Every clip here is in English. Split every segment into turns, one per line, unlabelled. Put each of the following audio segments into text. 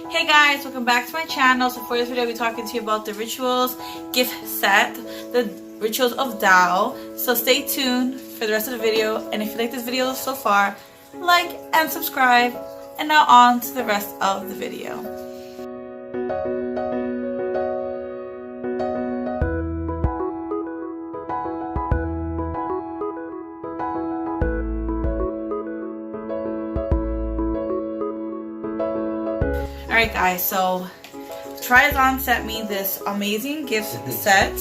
Hey guys, welcome back to my channel. So for this video I'll be talking to you about the Rituals gift set, the Rituals of Tao. So stay tuned for the rest of the video, and if you like this video so far, like and subscribe. And now on to the rest of the video. Alright guys, so Tryazon sent me this amazing gift set.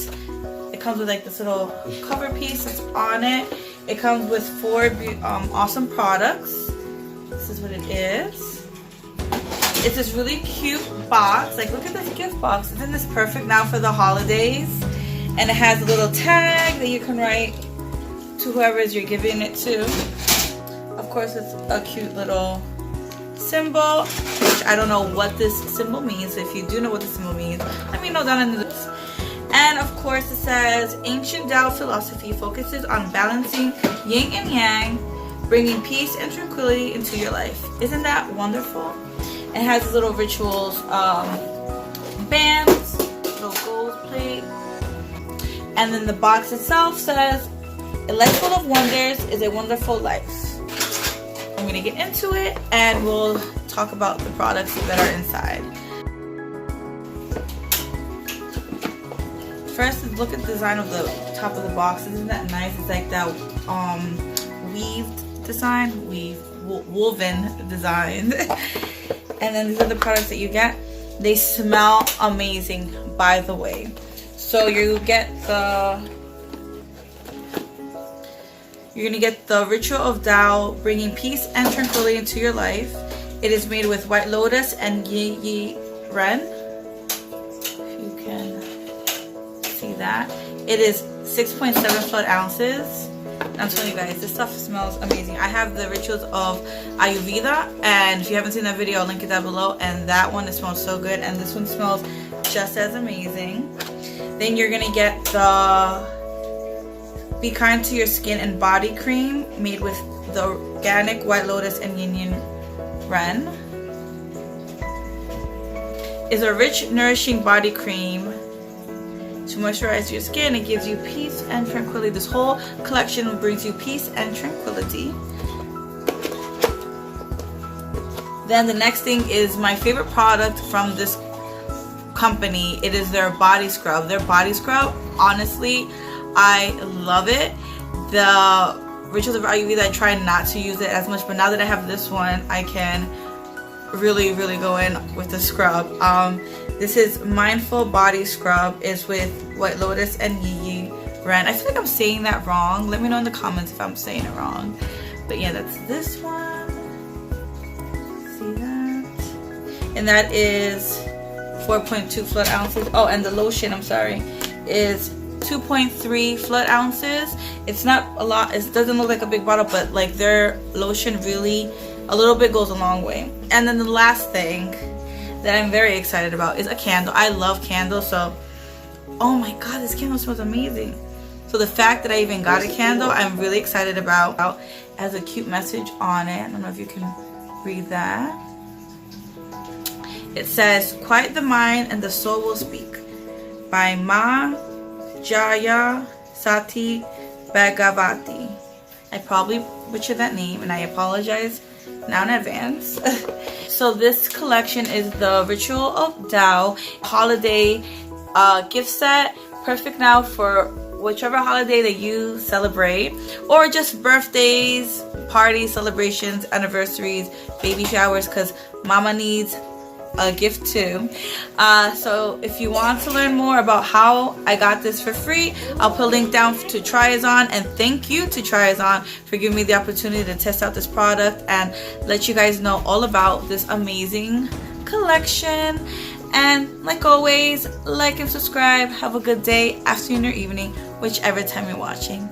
It comes with like this little cover piece that's on it. It comes with 4 awesome products. This is what it is. It's this really cute box. Like, look at this gift box. Isn't this perfect now for the holidays? And it has a little tag that you can write to whoever you're giving it to. Of course, it's a cute little symbol, which I don't know what this symbol means. If you do know what the symbol means, let me know down in the description. And of course it says ancient Tao philosophy focuses on balancing yin and yang, bringing peace and tranquility into your life. Isn't that wonderful? It has little rituals bands, little gold plate, and then the box itself says a life full of wonders is a wonderful life. I'm gonna get into it and we'll talk about the products that are inside. First, look at the design of the top of the box. Isn't that nice? It's like that weaved design, woven design. And then these are the products that you get. They smell amazing, by the way. So you get you're gonna get the Ritual of Tao, bringing peace and tranquility into your life. It is made with white lotus and yi ren. If you can see that. It is 6.7 fluid ounces. And I'm telling you guys, this stuff smells amazing. I have the Rituals of Ayurveda, and if you haven't seen that video, I'll link it down below. And that one, it smells so good, and this one smells just as amazing. Then you're gonna get the Be Kind to Your Skin and Body Cream, made with the organic white lotus and yin ren. Is a rich, nourishing body cream to moisturize your skin. It gives you peace and tranquility. This whole collection brings you peace and tranquility. Then the next thing is my favorite product from this company. It is their body scrub. Their body scrub, honestly, I love it. The Rituals of Ayurveda, I try not to use it as much, but now that I have this one, I can really go in with the scrub. This is Mindful Body Scrub. Is with white lotus and yi ren. I feel like I'm saying that wrong. Let me know in the comments if I'm saying it wrong. But yeah, that's this one. See that? And that is 4.2 fluid ounces. Oh, and the lotion, I'm sorry, is 2.3 fluid ounces. It's not a lot. It doesn't look like a big bottle, but like their lotion really, a little bit goes a long way. And then the last thing that I'm very excited about is a candle. I love candles, so oh my god, this candle smells amazing. So the fact that I even got a candle, I'm really excited about. It has a cute message on it. I don't know if you can read that. It says, "Quiet the mind and the soul will speak," by Ma Jaya Sati Bhagavati. I probably butchered that name, and I apologize now in advance. So this collection is the Ritual of Tao holiday gift set, perfect now for whichever holiday that you celebrate, or just birthdays, parties, celebrations, anniversaries, baby showers, because mama needs a gift too. So if you want to learn more about how I got this for free, I'll put a link down to Tryazon, and thank you to Tryazon for giving me the opportunity to test out this product and let you guys know all about this amazing collection. And like always, like and subscribe. Have a good day, afternoon, or evening, whichever time you're watching.